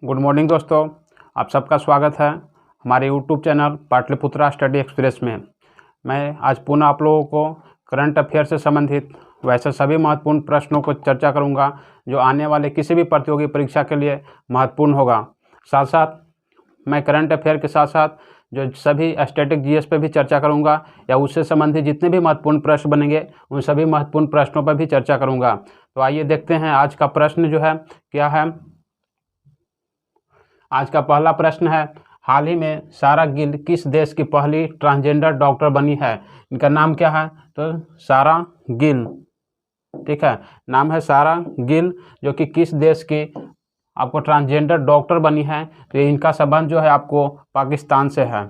Good morning दोस्तों, आप सबका स्वागत है हमारे YouTube channel Pataliputra Study Express में। मैं आज पुनः आप लोगों को करंट अफेयर से संबंधित वैसे सभी महत्वपूर्ण प्रश्नों को चर्चा करूंगा जो आने वाले किसी भी प्रतियोगी परीक्षा के लिए महत्वपूर्ण होगा। साथ साथ मैं करंट अफेयर के साथ साथ जो सभी स्टैटिक जीएस पे भी चर्चा करूंगा या उससे संबंधित जितने भी महत्वपूर्ण प्रश्न बनेंगे उन सभी महत्वपूर्ण प्रश्नों पर भी चर्चा करूंगा। तो आइए देखते हैं आज का प्रश्न जो है क्या है। आज का पहला प्रश्न है, हाल ही में सारा गिल किस देश की पहली ट्रांसजेंडर डॉक्टर बनी है? इनका नाम क्या है? तो सारा गिल, ठीक है, नाम है सारा गिल, जो कि किस देश की आपको ट्रांसजेंडर डॉक्टर बनी है। तो इनका संबंध जो है आपको पाकिस्तान से है।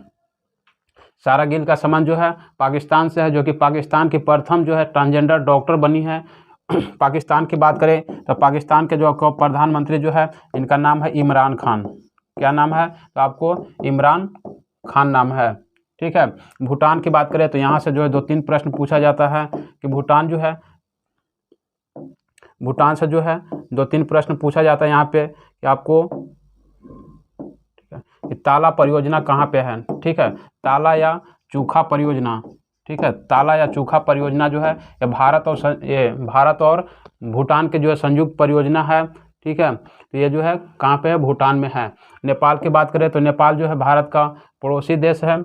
सारा गिल का संबंध जो है पाकिस्तान से है, जो कि पाकिस्तान की प्रथम जो है ट्रांसजेंडर डॉक्टर बनी है। पाकिस्तान की बात करें तो पाकिस्तान के जो प्रधानमंत्री जो है इनका नाम है इमरान खान। क्या नाम है? तो आपको इमरान खान नाम है, ठीक है। भूटान की बात करें तो यहाँ से जो है 2-3 प्रश्न पूछा जाता है कि भूटान जो है, भूटान से जो है 2-3 प्रश्न पूछा जाता है यहाँ पे कि आपको, ठीक है, कि ताला परियोजना कहाँ पे है, ठीक है, ताला या चूखा परियोजना, ठीक है, ताला या चूखा परियोजना जो है ये भारत और भूटान के जो है संयुक्त परियोजना है, ठीक है। तो ये जो है कहाँ पे है? भूटान में है। नेपाल की बात करें तो नेपाल जो है भारत का पड़ोसी देश है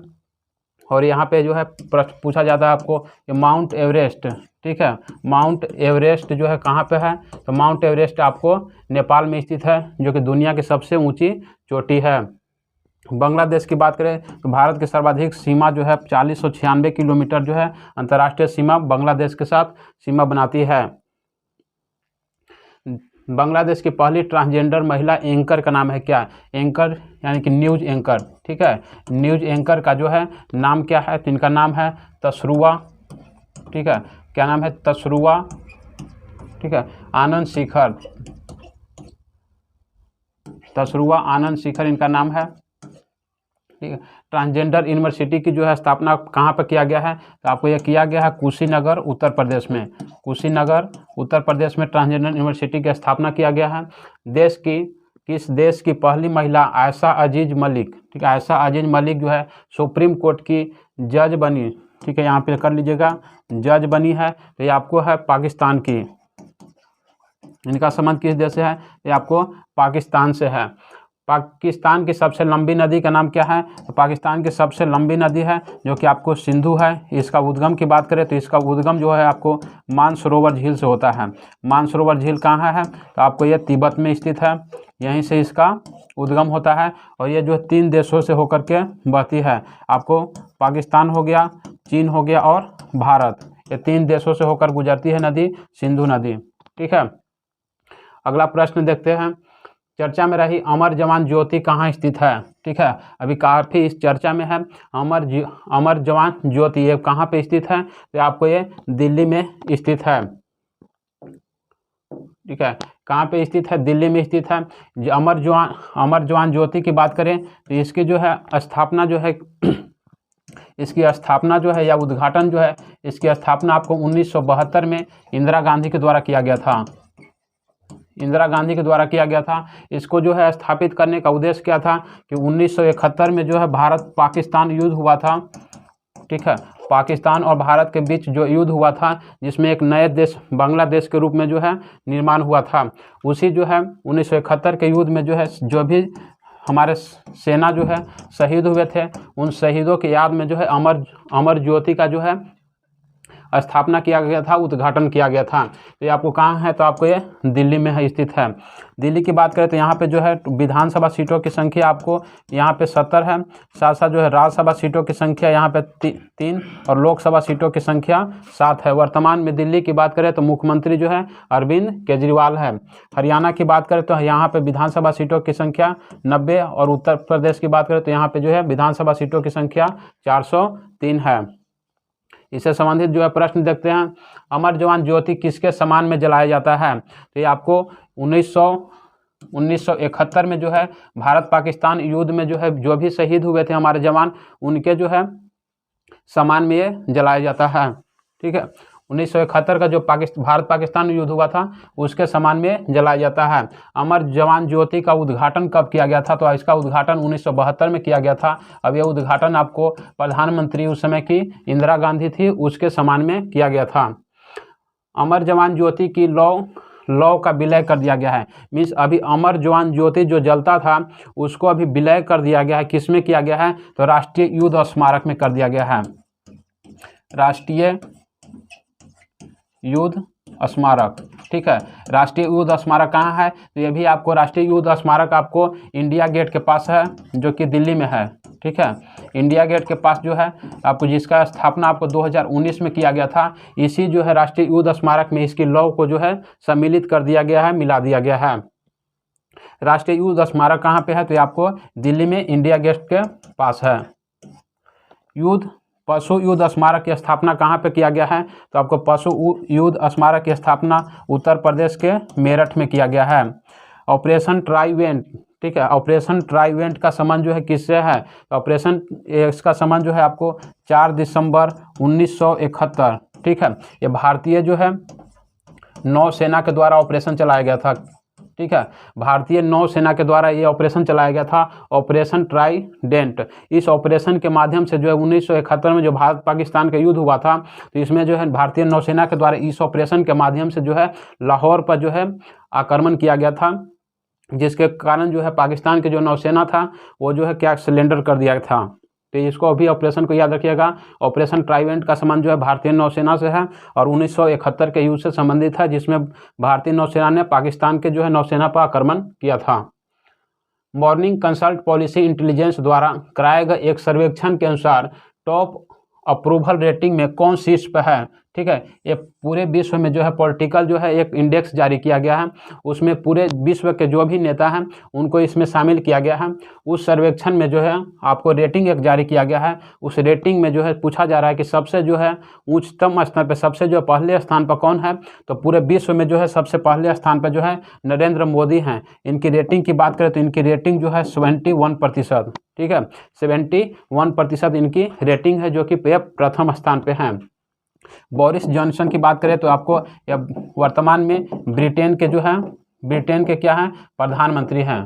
और यहाँ पे जो है प्रश्न पूछा जाता है आपको कि माउंट एवरेस्ट, ठीक है, माउंट एवरेस्ट जो है कहाँ पे है? तो माउंट एवरेस्ट आपको नेपाल में स्थित है, जो कि दुनिया की सबसे ऊंची चोटी है। बांग्लादेश की बात करें तो भारत की सर्वाधिक सीमा जो है 4096 किलोमीटर जो है अंतर्राष्ट्रीय सीमा बांग्लादेश के साथ सीमा बनाती है। बांग्लादेश की पहली ट्रांसजेंडर महिला एंकर का नाम है क्या? एंकर यानी कि न्यूज एंकर, ठीक है, न्यूज एंकर का जो है नाम क्या है? तो इनका नाम है तसरुआ, ठीक है, क्या नाम है? तसरुआ, ठीक है, आनंद शिखर, तसरुआ आनंद शिखर इनका नाम है, ठीक है। ट्रांसजेंडर यूनिवर्सिटी की जो है स्थापना कहाँ पर किया गया है? तो आपको यह किया गया है कुशीनगर उत्तर प्रदेश में। कुशीनगर उत्तर प्रदेश में ट्रांसजेंडर यूनिवर्सिटी की स्थापना किया गया है। किस देश की पहली महिला आयशा अजीज मलिक, ठीक है, आयशा अजीज मलिक जो है सुप्रीम कोर्ट की जज बनी, ठीक है, यहाँ पे कर लीजिएगा, जज बनी है। तो ये आपको है पाकिस्तान की। इनका संबंध किस देश से है? ये आपको पाकिस्तान से है। पाकिस्तान की सबसे लंबी नदी का नाम क्या है? तो पाकिस्तान की सबसे लंबी नदी है जो कि आपको सिंधु है। इसका उद्गम की बात करें तो इसका उद्गम जो है आपको मानसरोवर झील से होता है। मानसरोवर झील कहाँ है? तो आपको ये तिब्बत में स्थित है, यहीं से इसका उद्गम होता है और ये जो 3 देशों से होकर के बहती है। आपको पाकिस्तान हो गया, चीन हो गया और भारत, ये 3 देशों से होकर गुजरती है नदी सिंधु नदी, ठीक है। अगला प्रश्न देखते हैं, चर्चा में रही अमर जवान ज्योति कहाँ स्थित है? ठीक है, अभी काफ़ी इस चर्चा में है। अमर जवान ज्योति ये कहाँ पे स्थित है? तो आपको ये दिल्ली में स्थित है, ठीक है, कहाँ पे स्थित है? दिल्ली में स्थित है। अमर जवान ज्योति की बात करें तो इसकी जो है स्थापना जो है इसकी स्थापना जो है या उद्घाटन जो है, इसकी स्थापना आपको 1972 में इंदिरा गांधी के द्वारा किया गया था। इंदिरा गांधी के द्वारा किया गया था। इसको जो है स्थापित करने का उद्देश्य क्या था कि 1971 में जो है भारत पाकिस्तान युद्ध हुआ था, ठीक है, पाकिस्तान और भारत के बीच जो युद्ध हुआ था जिसमें एक नए देश बांग्लादेश के रूप में जो है निर्माण हुआ था। उसी जो है 1971 के युद्ध में जो है जो भी हमारे सेना जो है शहीद हुए थे, उन शहीदों की याद में जो है अमर ज्योति का जो है स्थापना किया गया था, उद्घाटन किया गया था। तो ये आपको कहाँ है? तो आपको ये दिल्ली में है, स्थित है। दिल्ली की बात करें तो यहाँ पे जो है विधानसभा सीटों की संख्या आपको यहाँ पे 70 है। साथ साथ जो है राज्यसभा सीटों की संख्या यहाँ पे 3 और लोकसभा सीटों की संख्या 7 है। वर्तमान में दिल्ली की बात करें तो मुख्यमंत्री जो है अरविंद केजरीवाल है। हरियाणा की बात करें तो यहाँ पे विधानसभा सीटों की संख्या 90 और उत्तर प्रदेश की बात करें तो यहाँ पे जो है विधानसभा सीटों की संख्या 403 है। इससे संबंधित जो है प्रश्न देखते हैं, अमर जवान ज्योति किसके सम्मान में जलाया जाता है? तो ये आपको 1971 में जो है भारत पाकिस्तान युद्ध में जो है जो भी शहीद हुए थे हमारे जवान, उनके जो है सम्मान में ये जलाया जाता है, ठीक है। 1971 का जो भारत पाकिस्तान युद्ध हुआ था उसके सम्मान में जलाया जाता है। अमर जवान ज्योति का उद्घाटन कब किया गया था? तो इसका उद्घाटन 1972 में किया गया था। अब यह उद्घाटन आपको प्रधानमंत्री उस समय की इंदिरा गांधी थी, उसके सम्मान में किया गया था। अमर जवान ज्योति की लौ का विलय कर दिया गया है। मीन्स अभी अमर जवान ज्योति जो जलता था उसको अभी विलय कर दिया गया है। किस में किया गया है? तो राष्ट्रीय युद्ध स्मारक में कर दिया गया है। राष्ट्रीय युद्ध स्मारक, ठीक है। राष्ट्रीय युद्ध स्मारक कहाँ है? तो ये भी आपको राष्ट्रीय युद्ध स्मारक आपको इंडिया गेट के पास है, जो कि दिल्ली में है, ठीक है। इंडिया गेट के पास जो है आपको, जिसका स्थापना आपको 2019 में किया गया था, इसी जो है राष्ट्रीय युद्ध स्मारक में इसकी लौ को जो है सम्मिलित कर दिया गया है, मिला दिया गया है। राष्ट्रीय युद्ध स्मारक कहाँ पे है? तो ये आपको दिल्ली में इंडिया गेट के पास है। पशु युद्ध स्मारक की स्थापना कहाँ पे किया गया है? तो आपको पशु युद्ध स्मारक की स्थापना उत्तर प्रदेश के मेरठ में किया गया है। ऑपरेशन ट्राइडेंट, ठीक है। ऑपरेशन ट्राइडेंट का संबंध जो है किससे है? ऑपरेशन इसका संबंध जो है आपको 4 दिसंबर 1971, ठीक है। ये भारतीय जो है नौसेना के द्वारा ऑपरेशन चलाया गया था, ठीक है। भारतीय नौसेना के द्वारा ये ऑपरेशन चलाया गया था, ऑपरेशन ट्राइडेंट। इस ऑपरेशन के माध्यम से जो है 1971 में जो भारत पाकिस्तान का युद्ध हुआ था, तो इसमें जो है भारतीय नौसेना के द्वारा इस ऑपरेशन के माध्यम से जो है लाहौर पर जो है आक्रमण किया गया था, जिसके कारण जो है पाकिस्तान के जो नौसेना था वो जो है क्या सिलेंडर कर दिया था। तो इसको अभी ऑपरेशन को याद रखिएगा। ऑपरेशन ट्राइडेंट का संबंध जो है भारतीय नौसेना से है और 1971 के युद्ध से संबंधित है, जिसमें भारतीय नौसेना ने पाकिस्तान के जो है नौसेना पर आक्रमण किया था। मॉर्निंग कंसल्ट पॉलिसी इंटेलिजेंस द्वारा कराए गए एक सर्वेक्षण के अनुसार टॉप अप्रूवल रेटिंग में कौन शीर्ष पर है? ठीक है, ये पूरे विश्व में जो है पॉलिटिकल जो है एक इंडेक्स जारी किया गया है, उसमें पूरे विश्व के जो भी नेता हैं उनको इसमें शामिल किया गया है। उस सर्वेक्षण में जो है आपको रेटिंग एक जारी किया गया है। उस रेटिंग में जो है पूछा जा रहा है कि सबसे जो है उच्चतम स्तर पर सबसे जो पहले स्थान पर कौन है? तो पूरे विश्व में जो है सबसे पहले स्थान पर जो है नरेंद्र मोदी हैं। इनकी रेटिंग की बात करें तो इनकी रेटिंग जो है 71%, ठीक है, 71% इनकी रेटिंग है, जो कि प्रथम स्थान पे हैं। बोरिस जॉनसन की बात करें तो आपको वर्तमान में ब्रिटेन के जो है ब्रिटेन के क्या हैं? प्रधानमंत्री हैं,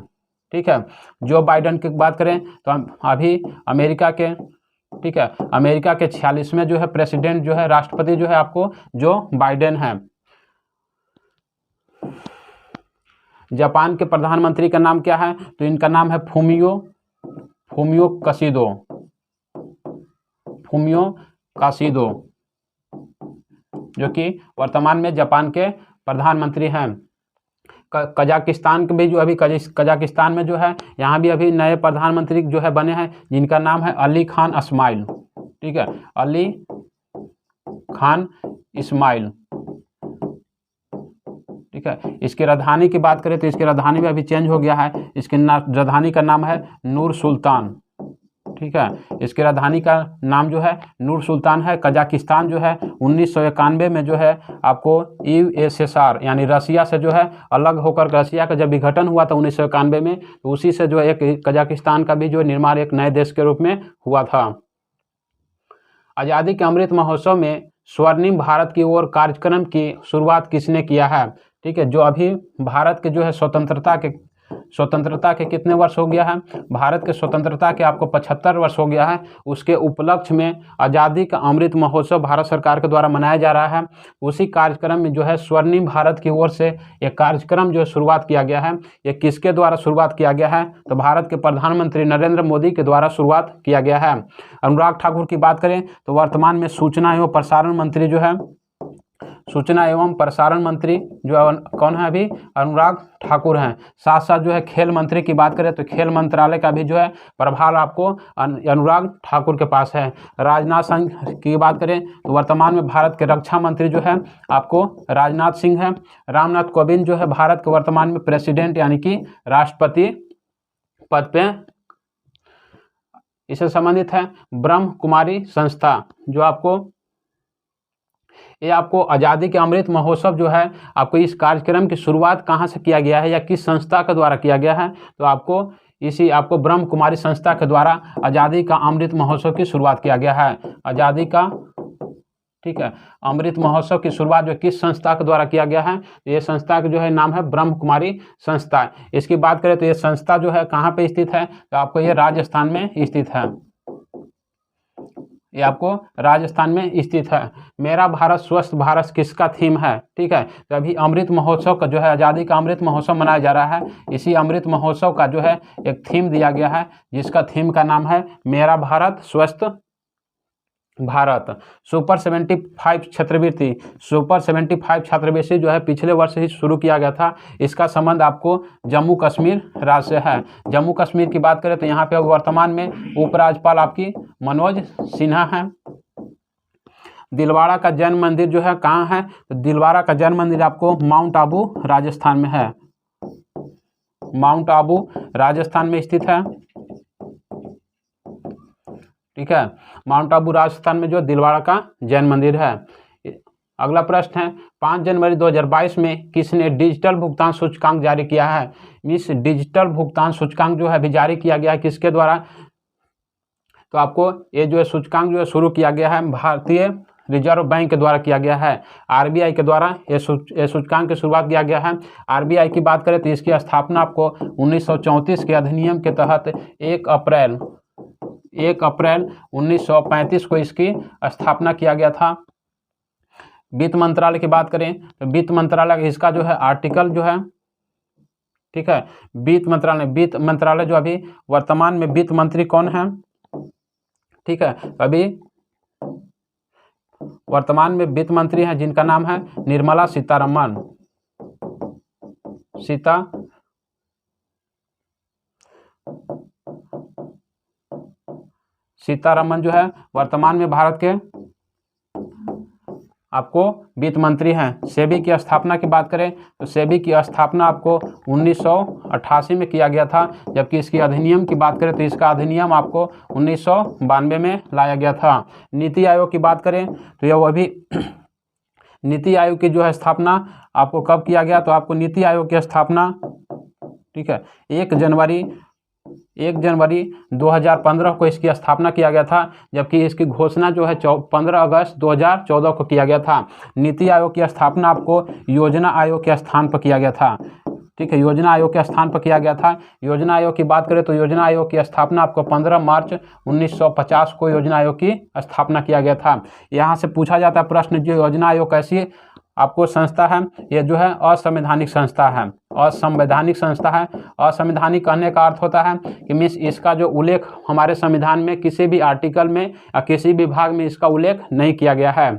ठीक है। जो बाइडेन की बात करें तो अभी अमेरिका के, ठीक है, अमेरिका के 46वें जो है प्रेसिडेंट जो है राष्ट्रपति जो है आपको जो बाइडेन है। जापान के प्रधानमंत्री का नाम क्या है? तो इनका नाम है फूमियो काशिदो, जो कि वर्तमान में जापान के प्रधानमंत्री हैं। कजाकिस्तान के भी जो अभी कजाकिस्तान में जो है यहाँ भी अभी नए प्रधानमंत्री जो है बने हैं, जिनका नाम है अली खान इस्माइल, ठीक है, अली खान इस्माइल, ठीक है। इसकी राजधानी की बात करें तो इसकी राजधानी भी अभी चेंज हो गया है। इसकी राजधानी का नाम है नूर सुल्तान, ठीक है। इसकी राजधानी का नाम जो है नूर सुल्तान है। कजाकिस्तान जो है 1991 में जो है आपको USSR यानी रसिया से जो है अलग होकर, रसिया का जब विघटन हुआ था 1991 में, तो उसी से जो है एक कजाकिस्तान का भी जो निर्माण एक नए देश के रूप में हुआ था। आज़ादी के अमृत महोत्सव में स्वर्णिम भारत की ओर कार्यक्रम की शुरुआत किसने किया है? ठीक है, जो अभी भारत के जो है स्वतंत्रता के कितने वर्ष हो गया है? भारत के स्वतंत्रता के आपको 75 वर्ष हो गया है। उसके उपलक्ष्य में आज़ादी का अमृत महोत्सव भारत सरकार के द्वारा मनाया जा रहा है। उसी कार्यक्रम में जो है स्वर्णिम भारत की ओर से एक कार्यक्रम जो है शुरुआत किया गया है। ये किसके द्वारा शुरुआत किया गया है? तो भारत के प्रधानमंत्री नरेंद्र मोदी के द्वारा शुरुआत किया गया है। अनुराग ठाकुर की बात करें तो वर्तमान में सूचना एवं प्रसारण मंत्री जो है, सूचना एवं प्रसारण मंत्री जो कौन है अभी? अनुराग ठाकुर हैं। साथ साथ जो है खेल मंत्री की बात करें तो खेल मंत्रालय का भी जो है प्रभार आपको अनुराग ठाकुर के पास है। राजनाथ सिंह की बात करें तो वर्तमान में भारत के रक्षा मंत्री जो है आपको राजनाथ सिंह है। रामनाथ कोविंद जो है भारत के वर्तमान में प्रेसिडेंट यानी कि राष्ट्रपति पद पे इससे संबंधित है। ब्रह्म कुमारी संस्था जो आपको ये आपको आज़ादी के अमृत महोत्सव जो है आपको इस कार्यक्रम की शुरुआत कहाँ से किया गया है या किस संस्था के द्वारा किया गया है? तो आपको ब्रह्म कुमारी संस्था के द्वारा आज़ादी का अमृत महोत्सव की शुरुआत किया गया है। आज़ादी का ठीक है। अमृत महोत्सव की शुरुआत जो किस संस्था के द्वारा किया गया है, तो ये संस्था का जो है नाम है ब्रह्म कुमारी संस्था। इसकी बात करें तो ये संस्था जो है कहाँ पे स्थित है, तो आपको ये राजस्थान में स्थित है, ये आपको राजस्थान में स्थित है। मेरा भारत स्वस्थ भारत किसका थीम है, ठीक है। तो अभी अमृत महोत्सव का जो है आज़ादी का अमृत महोत्सव मनाया जा रहा है। इसी अमृत महोत्सव का जो है एक थीम दिया गया है, जिसका थीम का नाम है मेरा भारत स्वस्थ भारत। सुपर 75 छात्रवृत्ति, सुपर 75 छात्रवृत्ति जो है पिछले वर्ष ही शुरू किया गया था। इसका संबंध आपको जम्मू कश्मीर राज्य से है। जम्मू कश्मीर की बात करें तो यहाँ पे वर्तमान में उपराज्यपाल आपकी मनोज सिन्हा है। दिलवाड़ा का जैन मंदिर जो है कहाँ है, तो दिलवाड़ा का जैन मंदिर आपको माउंट आबू राजस्थान में है, माउंट आबू राजस्थान में स्थित है, ठीक है। माउंट आबू राजस्थान में जो दिलवाड़ा का जैन मंदिर है। अगला प्रश्न है 5 जनवरी 2022 में किसने डिजिटल भुगतान सूचकांक जारी किया है। इस डिजिटल भुगतान सूचकांक जो है अभी जारी किया गया है किसके द्वारा, तो आपको ये जो है सूचकांक जो है शुरू किया गया है भारतीय रिजर्व बैंक के द्वारा किया गया है, आरबीआई के द्वारा ये सूचकांक की शुरुआत किया गया है। आरबीआई की बात करें तो इसकी स्थापना आपको 1934 के अधिनियम के तहत 1 अप्रैल 1935 को इसकी स्थापना किया गया था। वित्त मंत्रालय की बात करें तो वित्त मंत्रालय इसका जो है आर्टिकल जो है, ठीक है, वित्त मंत्रालय जो अभी वर्तमान में वित्त मंत्री कौन है, ठीक है, अभी वर्तमान में वित्त मंत्री हैं जिनका नाम है निर्मला सीतारमन जो है वर्तमान में भारत के आपको वित्त मंत्री हैं। सेबी की स्थापना की बात करें तो सेबी की स्थापना आपको 1988 में किया गया था, जबकि इसकी अधिनियम की बात करें तो इसका अधिनियम आपको 1992 में लाया गया था। नीति आयोग की बात करें तो यह वह भी नीति आयोग की जो है स्थापना आपको कब किया गया, तो आपको नीति आयोग की स्थापना, ठीक है, 1 जनवरी 2015 को इसकी स्थापना किया गया था, जबकि इसकी घोषणा जो है 15 अगस्त 2014 को किया गया था। नीति आयोग की स्थापना आपको योजना आयोग के स्थान पर किया गया था, ठीक है, योजना आयोग के स्थान पर किया गया था। योजना आयोग की बात करें तो योजना आयोग की स्थापना आपको 15 मार्च 1950 को योजना आयोग की स्थापना किया गया था। यहाँ से पूछा जाता है प्रश्न, जो योजना आयोग कैसी आपको संस्था है, ये जो है असंवैधानिक संस्था है, असंवैधानिक संस्था है। असंवैधानिक कहने का अर्थ होता है कि मीन्स इसका जो उल्लेख हमारे संविधान में किसी भी आर्टिकल में या किसी भी भाग में इसका उल्लेख नहीं किया गया है,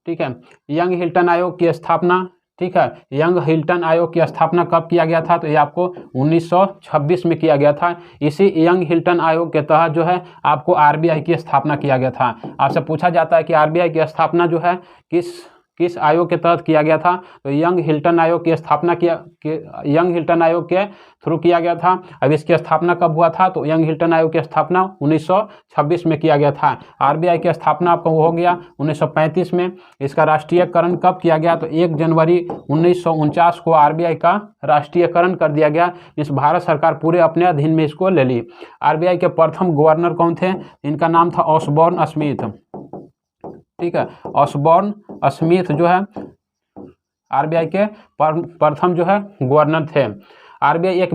ठीक है। यंग हिल्टन आयोग की स्थापना, ठीक है, यंग हिल्टन आयोग की स्थापना कब किया गया था, तो ये आपको 1926 में किया गया था। इसी यंग हिल्टन आयोग के तहत जो है आपको आरबीआई की स्थापना किया गया था। आपसे पूछा जाता है कि आरबीआई की स्थापना जो है किस आयोग के तहत किया गया था, तो यंग हिल्टन आयोग की स्थापना यंग हिल्टन आयोग के थ्रू किया गया था। अब इसकी स्थापना कब हुआ था, तो यंग हिल्टन आयोग की स्थापना 1926 में किया गया था। आरबीआई की स्थापना आपको हो गया 1935 में। इसका राष्ट्रीयकरण कब किया गया, तो 1 जनवरी 1949 को आरबीआई का राष्ट्रीयकरण कर दिया गया। इस भारत सरकार पूरे अपने अधीन में इसको ले ली। आरबीआई के प्रथम गवर्नर कौन थे, इनका नाम था ऑसबॉर्न स्मिथ, ठीक है, ऑसबॉर्न स्मिथ जो है आरबीआई के प्रथम जो है गवर्नर थे। आरबीआई एक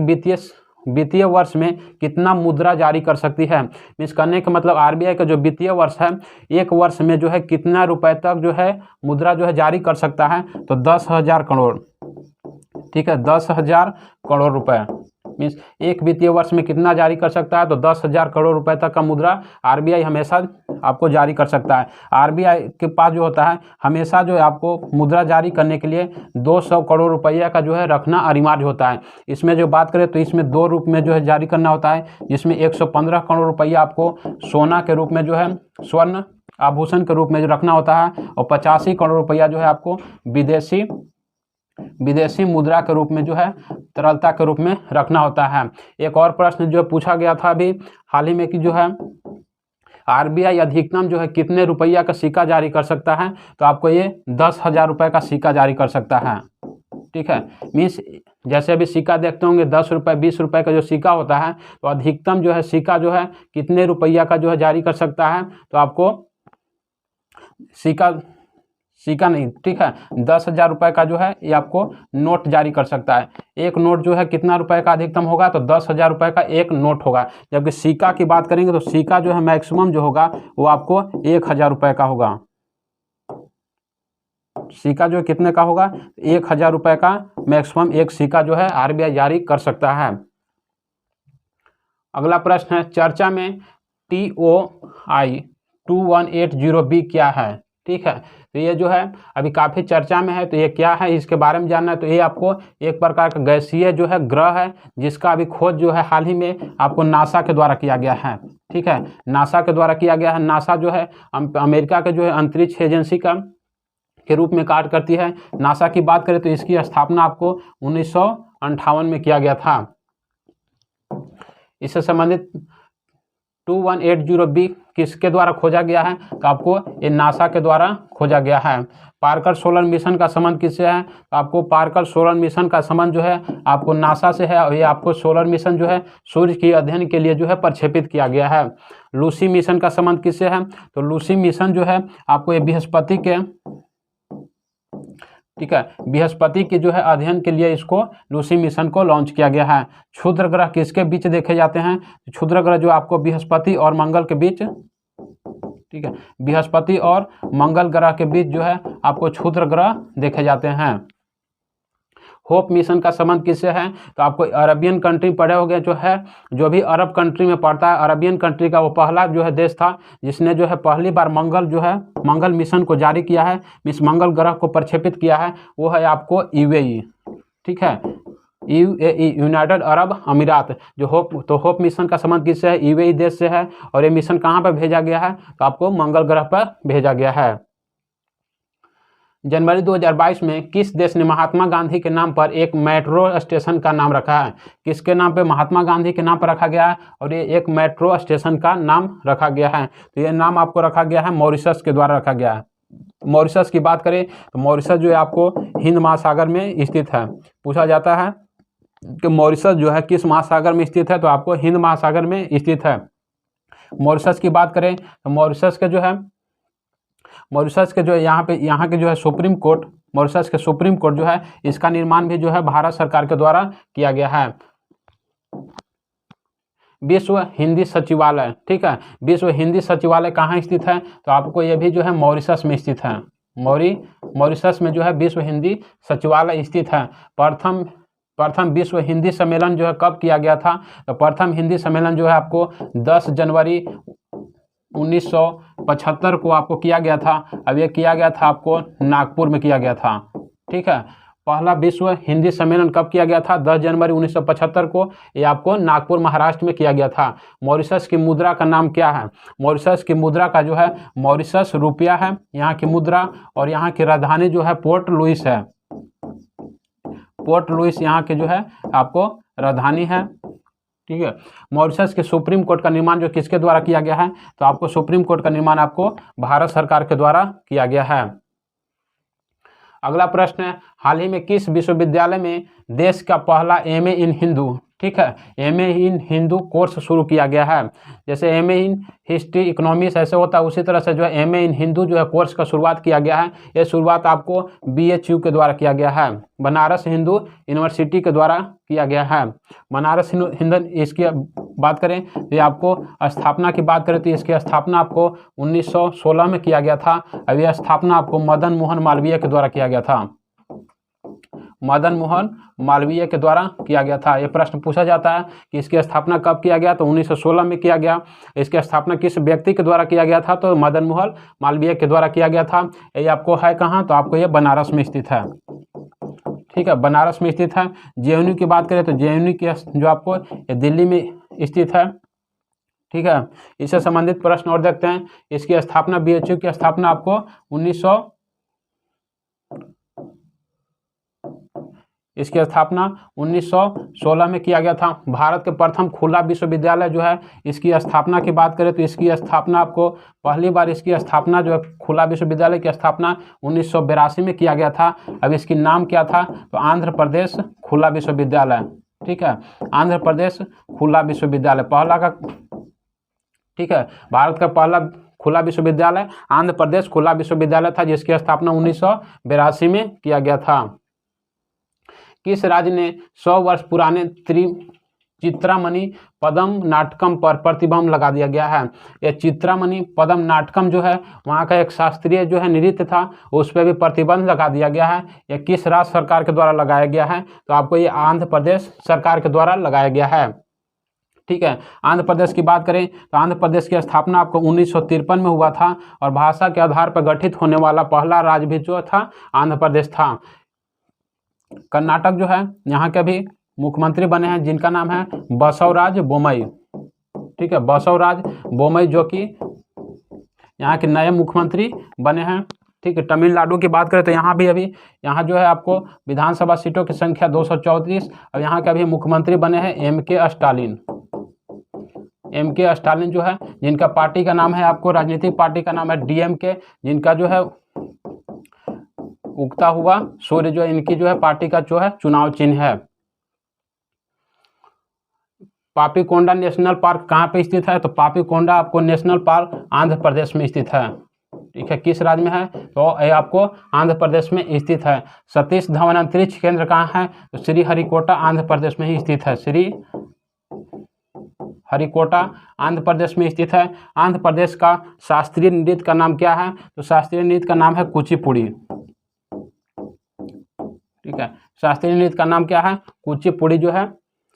वित्तीय वर्ष में कितना मुद्रा जारी कर सकती है, मीन्स करने का मतलब आरबीआई का जो वित्तीय वर्ष है, एक वर्ष में जो है कितना रुपए तक जो है मुद्रा जो है जारी कर सकता है, तो 10,000 करोड़, ठीक है, 10,000 करोड़ रुपए। मीन्स एक वित्तीय वर्ष में कितना जारी कर सकता है, तो 10,000 करोड़ रुपए तक का मुद्रा आरबीआई हमेशा आपको जारी कर सकता है। आरबीआई के पास जो होता है हमेशा जो है आपको मुद्रा जारी करने के लिए 200 करोड़ रुपया का जो है रखना अनिवार्य होता है। इसमें जो बात करें तो इसमें 2 रूप में जो है जारी करना होता है, जिसमें 115 करोड़ रुपया आपको सोना के रूप में जो है स्वर्ण आभूषण के रूप में जो रखना होता है, और 85 करोड़ रुपया जो है आपको विदेशी मुद्रा के रूप में जो है तरलता के रूप में रखना होता है। एक और प्रश्न जो पूछा गया था अभी हाल ही में कि जो है आरबीआई अधिकतम जो है कितने रुपया का सिक्का जारी कर सकता है, तो आपको ये 10,000 रुपये का सिक्का जारी कर सकता है, ठीक है। मीन्स जैसे अभी सिक्का देखते होंगे 10 रुपये 20 रुपये का जो सिक्का होता है, तो अधिकतम जो है सिक्का जो है कितने रुपया का जो है जारी कर सकता है, तो आपको सिक्का नहीं, ठीक है, 10,000 रुपये का जो है ये आपको नोट जारी कर सकता है। एक नोट जो है कितना रुपए का अधिकतम होगा, तो 10,000 रुपये का एक नोट होगा। जबकि सिक्का की बात करेंगे तो सिक्का जो है मैक्सिमम जो होगा वो आपको 1,000 रुपये का होगा। सिक्का जो कितने का होगा, 1,000 रुपये का मैक्सिमम एक सिक्का जो है RBI जारी कर सकता है। अगला प्रश्न है, चर्चा में TOI 2180B क्या है? ठीक है, तो ये जो है अभी काफ़ी चर्चा में है, तो ये क्या है इसके बारे में जानना है। तो ये आपको एक प्रकार का गैसीय जो है ग्रह है, जिसका अभी खोज जो है हाल ही में आपको नासा के द्वारा किया गया है। ठीक है, नासा के द्वारा किया गया है। नासा जो है अमेरिका के जो है अंतरिक्ष एजेंसी का के रूप में कार्य करती है। नासा की बात करें तो इसकी स्थापना आपको 1958 में किया गया था। इससे संबंधित 2180B किसके द्वारा खोजा गया है, तो आपको ये नासा के द्वारा खोजा गया है। पार्कर सोलर मिशन का संबंध किससे है, तो आपको पार्कर सोलर मिशन का संबंध जो है आपको नासा से है, और ये आपको सोलर मिशन जो है सूर्य के अध्ययन के लिए जो है प्रक्षेपित किया गया है। लूसी मिशन का संबंध किससे है, तो लूसी मिशन जो है आपको ये बृहस्पति के, ठीक है, बृहस्पति के जो है अध्ययन के लिए इसको लूसी मिशन को लॉन्च किया गया है। क्षुद्र ग्रह किसके बीच देखे जाते हैं, क्षुद्र ग्रह जो आपको बृहस्पति और मंगल के बीच, ठीक है, बृहस्पति और मंगल ग्रह के बीच जो है आपको क्षुद्र ग्रह देखे जाते हैं। होप मिशन का संबंध किससे है, तो आपको अरबियन कंट्री पढ़े होंगे, जो है जो भी अरब कंट्री में पड़ता है, अरबियन कंट्री का वो पहला जो है देश था जिसने जो है पहली बार मंगल मिशन को जारी किया है, इस मंगल ग्रह को प्रक्षेपित किया है, वो है आपको UAE। ठीक है, UAE यूनाइटेड अरब अमीरात। जो होप मिशन का संबंध किससे है, UAE देश से है। और ये मिशन कहाँ पर भेजा गया है, तो आपको मंगल ग्रह पर भेजा गया है। जनवरी 2022 में किस देश ने महात्मा गांधी के नाम पर एक मेट्रो स्टेशन का नाम रखा है? किसके नाम पे, महात्मा गांधी के नाम पर रखा गया है, और ये एक मेट्रो स्टेशन का नाम रखा गया है। तो ये नाम आपको रखा गया है मॉरिशस के द्वारा रखा गया है। मॉरिशस की बात करें तो मॉरिशस जो है आपको हिंद महासागर में स्थित है। पूछा जाता है कि मॉरिशस जो है किस महासागर में स्थित है, तो आपको हिंद महासागर में स्थित है। मॉरिशस की बात करें तो मॉरिशस के जो है यहाँ के जो है सुप्रीम कोर्ट, मॉरिशस के सुप्रीम कोर्ट जो है इसका निर्माण भी जो है भारत सरकार के द्वारा किया गया है। विश्व हिंदी सचिवालय, ठीक है, विश्व हिंदी सचिवालय कहाँ स्थित है, तो आपको ये भी जो है मॉरिशस में स्थित है। मॉरिशस में जो है विश्व हिंदी सचिवालय स्थित है। प्रथम विश्व हिंदी सम्मेलन जो है कब किया गया था, तो प्रथम हिंदी सम्मेलन जो है आपको 10 जनवरी 1975 को आपको किया गया था। अब ये किया गया था आपको नागपुर में किया गया था। ठीक है, पहला विश्व हिंदी सम्मेलन कब किया गया था, 10 जनवरी 1975 को, ये आपको नागपुर महाराष्ट्र में किया गया था। मॉरिशस की मुद्रा का नाम क्या है, मॉरिशस की मुद्रा का जो है मॉरिशस रुपया है यहाँ की मुद्रा, और यहाँ की राजधानी जो है पोर्ट लुइस है। पोर्ट लुइस यहाँ के जो है आपको राजधानी है। ठीक है, मॉरिशस के सुप्रीम कोर्ट का निर्माण जो किसके द्वारा किया गया है, तो आपको सुप्रीम कोर्ट का निर्माण आपको भारत सरकार के द्वारा किया गया है। अगला प्रश्न है, हाल ही में किस विश्वविद्यालय में देश का पहला MA इन हिंदू, ठीक है, MA इन हिंदू कोर्स शुरू किया गया है। जैसे MA इन हिस्ट्री इकोनॉमिक्स ऐसे होता है, उसी तरह से जो है MA इन हिंदू जो है कोर्स का शुरुआत किया गया है। ये शुरुआत आपको BHU के द्वारा किया गया है, बनारस हिंदू यूनिवर्सिटी के द्वारा किया गया है। बनारस हिंदू, इसकी बात करें तो ये आपको स्थापना की बात करें तो इसकी स्थापना आपको 1916 में किया गया था। अब यह स्थापना आपको मदन मोहन मालवीय के द्वारा किया गया था। मदन मोहन मालवीय के द्वारा किया गया था। यह प्रश्न पूछा जाता है कि इसकी स्थापना कब किया गया, तो 1916 में किया गया। इसकी स्थापना किस व्यक्ति के द्वारा किया गया था, तो मदन मोहन मालवीय के द्वारा किया गया था। ये आपको है कहाँ, तो आपको ये बनारस में स्थित है। ठीक है, बनारस में स्थित है। JNU की बात करें तो JNU की जो आपको ये दिल्ली में स्थित है। ठीक है, इससे संबंधित प्रश्न और देखते हैं। इसकी स्थापना BHU की स्थापना आपको 1916 में किया गया था। भारत के प्रथम खुला विश्वविद्यालय जो है इसकी स्थापना की बात करें तो इसकी स्थापना आपको पहली बार इसकी स्थापना जो है खुला विश्वविद्यालय की स्थापना 1982 में किया गया था। अब इसकी नाम क्या था, तो आंध्र प्रदेश खुला विश्वविद्यालय। ठीक है, आंध्र प्रदेश खुला विश्वविद्यालय पहला का, ठीक है, भारत का पहला खुला विश्वविद्यालय? आंध्र प्रदेश खुला विश्वविद्यालय था, जिसकी स्थापना 1982 में किया गया था। किस राज्य ने 100 वर्ष पुराने चित्रामणि पदम नाटकम पर प्रतिबंध लगा दिया गया है? यह चित्रामणि पदम नाटकम जो है वहाँ का एक शास्त्रीय जो है नृत्य था, उस पर भी प्रतिबंध लगा दिया गया है। यह किस राज्य सरकार के द्वारा लगाया गया है? तो आपको ये आंध्र प्रदेश सरकार के द्वारा लगाया गया है। ठीक है, आंध्र प्रदेश की बात करें तो आंध्र प्रदेश की स्थापना आपको 1953 में हुआ था और भाषा के आधार पर गठित होने वाला पहला राज्य भी जो था आंध्र प्रदेश था। कर्नाटक जो है यहाँ के भी मुख्यमंत्री बने हैं, जिनका नाम है बसवराज बोम्मई। ठीक है, बसवराज बोम्मई जो कि यहाँ के नए मुख्यमंत्री बने हैं। ठीक है, तमिलनाडु की बात करें तो यहाँ भी अभी यहाँ जो है आपको विधानसभा सीटों की संख्या 234 और यहाँ के अभी मुख्यमंत्री बने हैं MK स्टालिन। MK स्टालिन जो है, जिनका पार्टी का नाम है आपको राजनीतिक पार्टी का नाम है DMK, जिनका जो है उगता हुआ सूर्य जो है इनकी जो है पार्टी का जो है चुनाव चिन्ह है। पापीकोंडा नेशनल पार्क कहाँ पे स्थित है? तो पापीकोंडा आपको नेशनल पार्क आंध्र प्रदेश में स्थित है। ठीक है, किस राज्य में है? तो ये आपको आंध्र प्रदेश में स्थित है। सतीश धवन अंतरिक्ष केंद्र कहाँ है? तो श्रीहरिकोटा आंध्र प्रदेश में ही स्थित है। श्रीहरिकोटा आंध्र प्रदेश में स्थित है। आंध्र प्रदेश का शास्त्रीय नृत्य का नाम क्या है? तो शास्त्रीय नृत्य का नाम है कुचिपुड़ी। ठीक है, शास्त्रीय नृत्य का नाम क्या है? कुचिपुड़ी जो है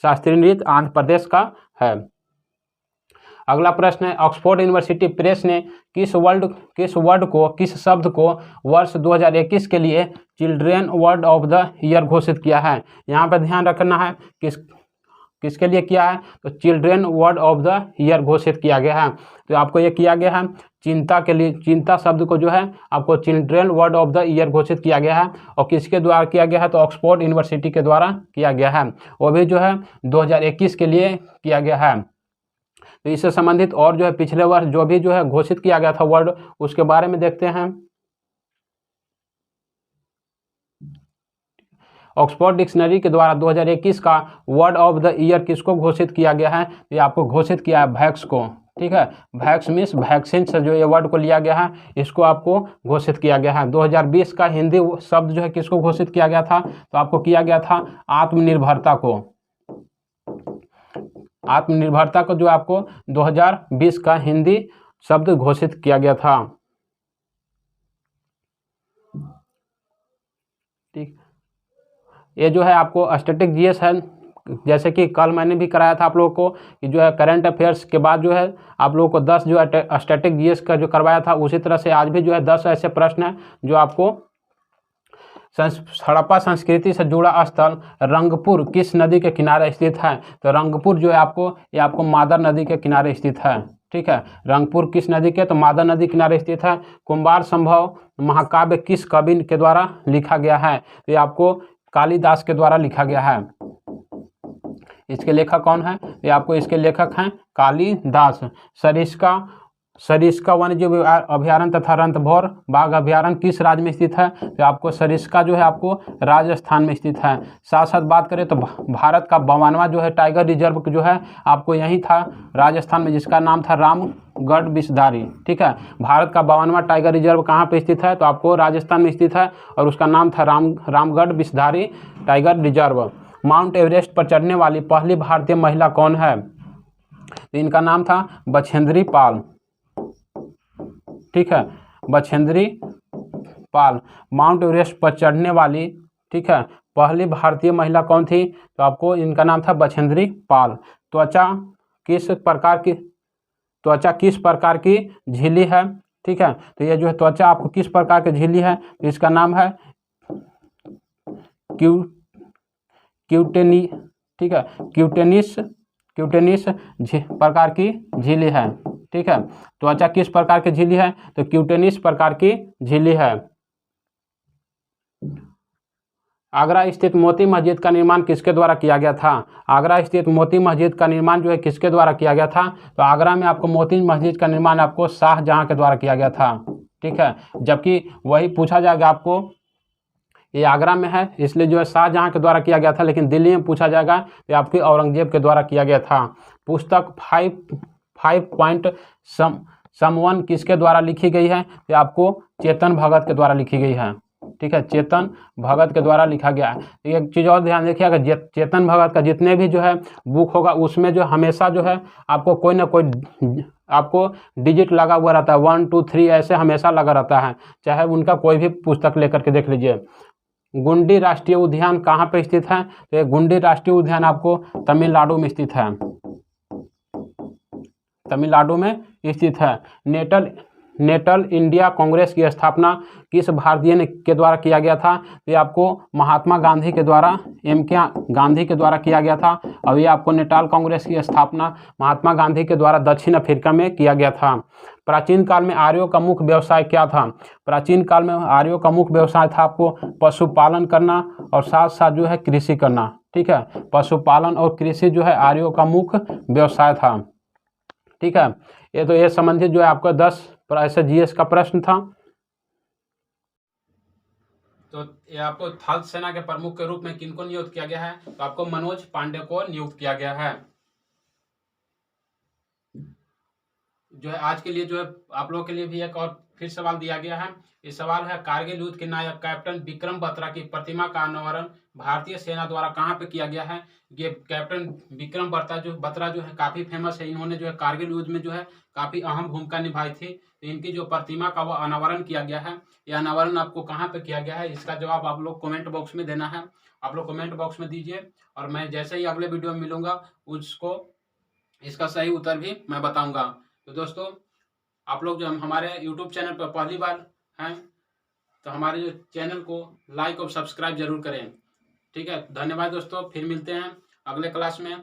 शास्त्रीय नृत्य आंध्र प्रदेश का है। अगला प्रश्न है, ऑक्सफोर्ड यूनिवर्सिटी प्रेस ने किस शब्द को वर्ष 2021 के लिए children word of the year घोषित किया है? यहाँ पर ध्यान रखना है किसके लिए किया है? तो children word of the year घोषित किया गया है। तो आपको ये किया गया है चिंता के लिए, चिंता शब्द को जो है आपको children word of the year घोषित किया गया है। और किसके द्वारा किया गया है? तो ऑक्सफोर्ड यूनिवर्सिटी के द्वारा किया गया है। वो भी जो है 2021 के लिए किया गया है। तो इससे संबंधित और जो है पिछले वर्ष जो भी जो है घोषित किया गया था वर्ड, उसके बारे में देखते हैं। ऑक्सफोर्ड डिक्शनरी के द्वारा 2021 का वर्ड ऑफ द ईयर किसको घोषित किया गया है? ये आपको घोषित किया है वैक्स को। ठीक है, वैक्स मीन्स वैक्सीन से जो ये वर्ड को लिया गया है, इसको आपको घोषित किया गया है। 2020 का हिंदी शब्द जो है किसको घोषित किया गया था? तो आपको किया गया था आत्मनिर्भरता को। आत्मनिर्भरता को जो आपको 2020 का हिंदी शब्द घोषित किया गया था। ठीक, ये जो है आपको स्टैटिक जीएस है। जैसे कि कल मैंने भी कराया था आप लोगों को कि जो है करंट अफेयर्स के बाद जो है आप लोगों को 10 जो है स्टैटिक जीएस का जो करवाया था, उसी तरह से आज भी जो है 10 ऐसे प्रश्न हैं जो आपको हड़प्पा संस्कृति से जुड़ा स्थल रंगपुर किस नदी के किनारे स्थित है? तो रंगपुर जो है ये आपको मादर नदी के किनारे स्थित है। ठीक है, रंगपुर किस नदी के? तो मादर नदी किनारे स्थित है। कुंभार संभव महाकाव्य किस कवि के द्वारा लिखा गया है? तो ये आपको कालिदास के द्वारा लिखा गया है। इसके लेखक कौन है? ये आपको इसके लेखक हैं कालिदास। सरिस्का वन्यजीव अभ्यारण्य तथा रणथंभौर बाघ अभ्यारण्य किस राज्य में स्थित है? तो आपको सरिस्का जो है आपको राजस्थान में स्थित है। साथ साथ बात करें तो भारत का 52वां जो है टाइगर रिजर्व जो है आपको यही था राजस्थान में, जिसका नाम था रामगढ़ विषधारी। ठीक है, भारत का 52वां टाइगर रिजर्व कहाँ पे स्थित है? तो आपको राजस्थान में स्थित है और उसका नाम था Ramgarh Vishdhari tiger reserve. Mount Everest पर चढ़ने वाली पहली भारतीय महिला कौन है? तो इनका नाम था बछेंद्री पाल। ठीक है, बछेंद्री पाल माउंट एवरेस्ट पर चढ़ने वाली, ठीक है, पहली भारतीय महिला कौन थी? तो आपको इनका नाम था बछेंद्री पाल। त्वचा किस प्रकार की झिल्ली है? ठीक है, तो ये जो है त्वचा आपको किस प्रकार की झिल्ली है? तो इसका नाम है क्यूटेनी। ठीक है, क्यूटेनिस प्रकार की झिल्ली है। ठीक है, त्वचा किस प्रकार की झिल्ली है? तो क्यूटेनिस प्रकार की झिल्ली है। आगरा स्थित मोती मस्जिद का निर्माण किसके द्वारा किया गया था? आगरा स्थित मोती मस्जिद का निर्माण जो है किसके द्वारा किया गया था? तो आगरा में आपको मोती मस्जिद का निर्माण आपको शाहजहां के द्वारा किया गया था। ठीक है, जबकि वही पूछा जाएगा आपको, ये आगरा में है इसलिए जो है शाहजहां के द्वारा किया गया था, लेकिन दिल्ली में पूछा जाएगा तो आपकी औरंगजेब के द्वारा किया गया था। पुस्तक 5 पॉइंट समवन किसके द्वारा लिखी गई है? तो आपको चेतन भगत के द्वारा लिखी गई है। ठीक है, चेतन भगत के द्वारा लिखा गया है। एक चीज़ और ध्यान रखिएगा, चेतन भगत का जितने भी जो है बुक होगा उसमें जो हमेशा जो है आपको कोई ना कोई आपको डिजिट लगा हुआ रहता है, 1 2 3 ऐसे हमेशा लगा रहता है, चाहे उनका कोई भी पुस्तक लेकर के देख लीजिए। गुंडी राष्ट्रीय उद्यान कहाँ पे स्थित है? तो ये गुंडी राष्ट्रीय उद्यान आपको तमिलनाडु में स्थित है, तमिलनाडु में स्थित है। नेटल इंडिया कांग्रेस की स्थापना किस भारतीय के द्वारा किया गया था? तो ये आपको महात्मा गांधी के द्वारा, MK गांधी के द्वारा किया गया था। और ये आपको नेटाल कांग्रेस की स्थापना महात्मा गांधी के द्वारा दक्षिण अफ्रीका में किया गया था। प्राचीन काल में आर्यों का मुख्य व्यवसाय क्या था? प्राचीन काल में आर्यों का मुख्य व्यवसाय था आपको पशुपालन करना और साथ साथ जो है कृषि करना। ठीक है, पशुपालन और कृषि जो है आर्यों का मुख्य व्यवसाय था। ठीक है, ये तो ये संबंधित जो है आपका 10 ऐसे GS का प्रश्न था। तो ये आपको थल सेना के प्रमुख के रूप में किनको नियुक्त किया गया है? तो आपको मनोज पांडे को नियुक्त किया गया है। जो है आज के लिए जो है आप लोगों के लिए भी एक और फिर सवाल दिया गया है। ये सवाल है, कारगिल युद्ध के नायक कैप्टन विक्रम बत्रा की प्रतिमा का अनावरण भारतीय सेना द्वारा कहाँ पे किया गया है? ये कैप्टन विक्रम बत्रा जो है काफी फेमस है। इन्होंने जो है कारगिल युद्ध में जो है काफी अहम भूमिका निभाई थी। तो इनकी जो प्रतिमा का वो अनावरण किया गया है, यह अनावरण आपको कहाँ पे किया गया है, इसका जवाब आप लोग कमेंट बॉक्स में देना है। आप लोग कमेंट बॉक्स में दीजिए और मैं जैसे ही अगले वीडियो में मिलूंगा उसको इसका सही उत्तर भी मैं बताऊंगा। तो दोस्तों आप लोग जो हमारे YouTube चैनल पर पहली बार हैं तो हमारे जो चैनल को लाइक और सब्सक्राइब जरूर करें। ठीक है, धन्यवाद दोस्तों, फिर मिलते हैं अगले क्लास में।